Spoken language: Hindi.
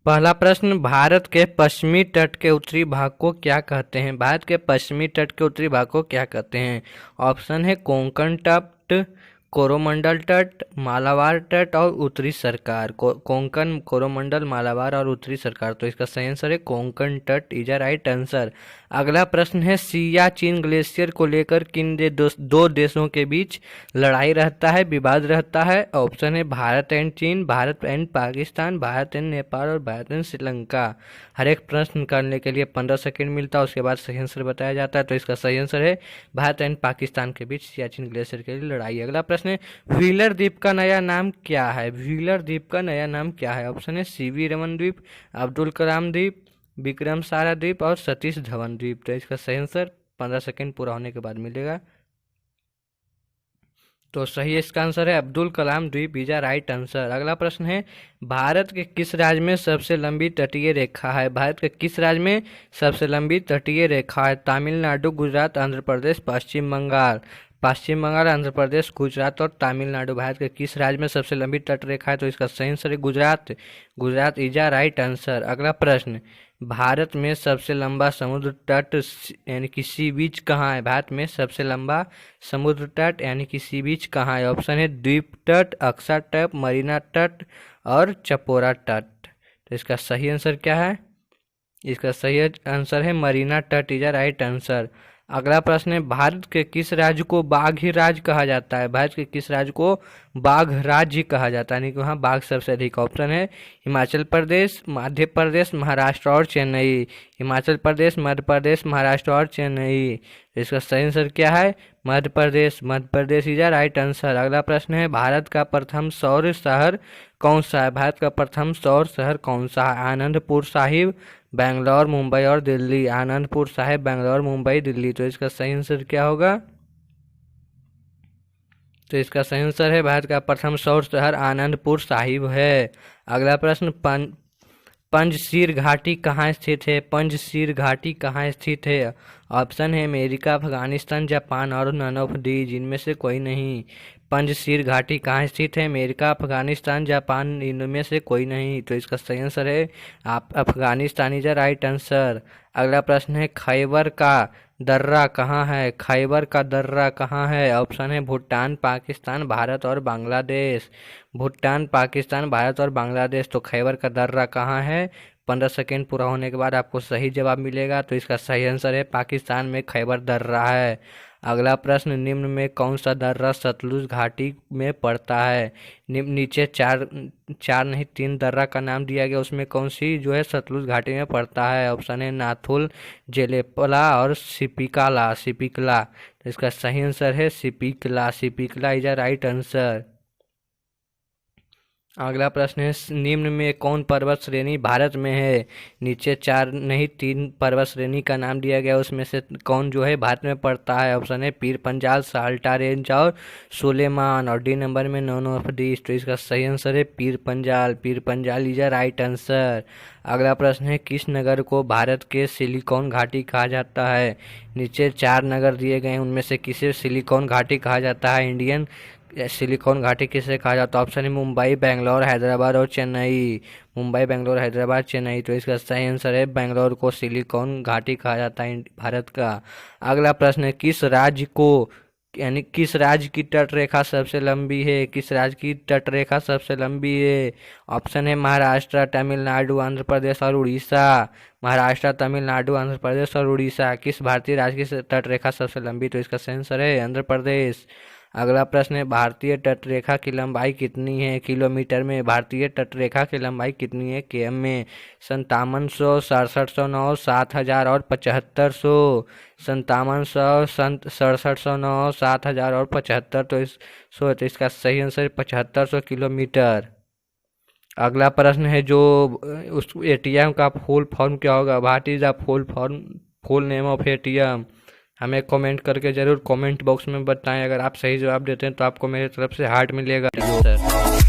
पहला प्रश्न, भारत के पश्चिमी तट के उत्तरी भाग को क्या कहते हैं? भारत के पश्चिमी तट के उत्तरी भाग को क्या कहते हैं? ऑप्शन है कोंकण तट, कोरोमंडल तट, मालाबार तट और उत्तरी सरकार। कोंकण, कोरोमंडल, मालाबार और उत्तरी सरकार। तो इसका सही आंसर है कोंकण तट इज अ राइट आंसर। अगला प्रश्न है, सियाचिन ग्लेशियर को लेकर किन दो देशों के बीच लड़ाई रहता है, विवाद रहता है? ऑप्शन है भारत एंड चीन, भारत एंड पाकिस्तान, भारत एंड नेपाल और भारत एंड श्रीलंका। हर एक प्रश्न करने के लिए 15 सेकंड मिलता है, उसके बाद सही आंसर बताया जाता है। तो इसका सही आंसर है भारत एंड पाकिस्तान के बीच सियाचिन ग्लेशियर के लिए लड़ाई। अगला प्रश्न है, व्हीलर द्वीप का नया नाम क्या है? व्हीलर द्वीप का नया नाम क्या है? ऑप्शन है सीवी रमन द्वीप, अब्दुल कलाम द्वीप, विक्रम सारा द्वीप और सतीश धवन द्वीप। तो इसका सही आंसर 15 सेकंड पूरा होने के बाद मिलेगा। तो सही इसका आंसर है अब्दुल कलाम द्वीप इज अ राइट आंसर। अगला प्रश्न है, भारत के किस राज्य में सबसे लंबी तटीय रेखा है? भारत के किस राज्य में सबसे लंबी तटीय रेखा है? तमिलनाडु, गुजरात, आंध्र प्रदेश, पश्चिम बंगाल। पश्चिम बंगाल, आंध्र प्रदेश, गुजरात और तमिलनाडु। भारत के किस राज्य में सबसे लंबी तट रेखा है? तो इसका सही आंसर है Gujarat. Gujarat is a right answer. अगला प्रश्न, भारत में सबसे लंबा समुद्र तट यानी कि सी बीच कहाँ है? भारत में सबसे लंबा समुद्र तट यानी कि सी बीच कहाँ है? ऑप्शन है द्वीप तट, अक्सा तट, मरीना तट और चपोरा तट। तो इसका सही आंसर क्या है? इसका सही आंसर है मरीना तट इज अ राइट आंसर। अगला प्रश्न है, भारत के किस राज्य को बाघ राज्य कहा जाता है? भारत के किस राज्य को बाघ राज्य कहा जाता है, यानी कि वहाँ बाघ सबसे अधिक? ऑप्शन है हिमाचल प्रदेश, मध्य प्रदेश, महाराष्ट्र और चेन्नई। हिमाचल प्रदेश, मध्य प्रदेश, महाराष्ट्र और चेन्नई। इसका सही आंसर क्या है? Madhya Pradesh. Madhya Pradesh is a right answer. अगला प्रश्न है, भारत का प्रथम सौर शहर कौन सा है? भारत का प्रथम सौर शहर कौन सा है? आनंदपुर साहिब, बेंगलोर, मुंबई और दिल्ली। आनंदपुर साहिब, बेंगलोर, मुंबई, दिल्ली। तो इसका सही आंसर क्या होगा? तो इसका सही आंसर है भारत का प्रथम सौर शहर आनंदपुर साहिब है। अगला प्रश्न, पंजशीर घाटी कहाँ स्थित है? पंजशीर घाटी कहाँ स्थित है? ऑप्शन है अमेरिका, अफगानिस्तान, जापान और नन ऑफ दीज, इनमें से कोई नहीं। पंजशीर घाटी कहाँ स्थित है? अमेरिका, अफगानिस्तान, जापान, इनमें से कोई नहीं। तो इसका सही आंसर है Afghanistan is a right answer. अगला प्रश्न है, खैबर का दर्रा कहाँ है? खैबर का दर्रा कहाँ है? ऑप्शन है भूटान, पाकिस्तान, भारत और बांग्लादेश। भूटान, पाकिस्तान, भारत और बांग्लादेश। तो खैबर का दर्रा कहाँ है? 15 सेकेंड पूरा होने के बाद आपको सही जवाब मिलेगा। तो इसका सही आंसर है पाकिस्तान में खैबर दर्रा है। अगला प्रश्न, निम्न में कौन सा दर्रा सतलुज घाटी में पड़ता है? नीचे चार नहीं 3 दर्रा का नाम दिया गया, उसमें कौन सी जो है सतलुज घाटी में पड़ता है? ऑप्शन है नाथुल, जेलेपला और सिपिकला। तो इसका सही आंसर है सिपिकला। सिपिकला इज अ राइट आंसर। अगला प्रश्न है, निम्न में कौन पर्वत श्रेणी भारत में है? नीचे 4 नहीं 3 पर्वत श्रेणी का नाम दिया गया, उसमें से कौन जो है भारत में पड़ता है? ऑप्शन है पीर पंजाल, साल्टा रेंज और सुलेमान। और डी नंबर में नॉन ऑफ दिस। तो इसका सही आंसर है Pir Panjal. Pir Panjal is a right answer. अगला प्रश्न है, किस नगर को भारत के सिलिकॉन घाटी कहा जाता है? नीचे 4 नगर दिए गए हैं, उनमें से किसे सिलिकॉन घाटी कहा जाता है? इंडियन सिलिकॉन घाटी किसे कहा जाता है? ऑप्शन है मुंबई, बेंगलोर, हैदराबाद और चेन्नई। मुंबई, बेंगलोर, हैदराबाद, चेन्नई। तो इसका सही आंसर है बेंगलोर को सिलिकॉन घाटी कहा जाता है भारत का। अगला प्रश्न है, किस राज्य को यानी किस राज्य की तट रेखा सबसे लंबी है? किस राज्य की तट रेखा सबसे लंबी है? ऑप्शन है महाराष्ट्र, तमिलनाडु, आंध्र प्रदेश और उड़ीसा। महाराष्ट्र, तमिलनाडु, आंध्र प्रदेश और उड़ीसा। किस भारतीय राज्य की तट रेखा सबसे लंबी? तो इसका सही आंसर है आंध्र प्रदेश। अगला प्रश्न है, भारतीय तट रेखा की लंबाई कितनी है किलोमीटर में? भारतीय तट रेखा की लंबाई कितनी है केएम में? 5700, 6709, 7000 और 7500। 5700, 6709, 7000 और 75। तो इसका सही आंसर 7500 किलोमीटर। अगला प्रश्न है, जो उस एटीएम का फुल फॉर्म क्या होगा? What is the full name of ATM? हमें कमेंट करके जरूर कमेंट बॉक्स में बताएं। अगर आप सही जवाब देते हैं तो आपको मेरी तरफ से हार्ट मिलेगा। सर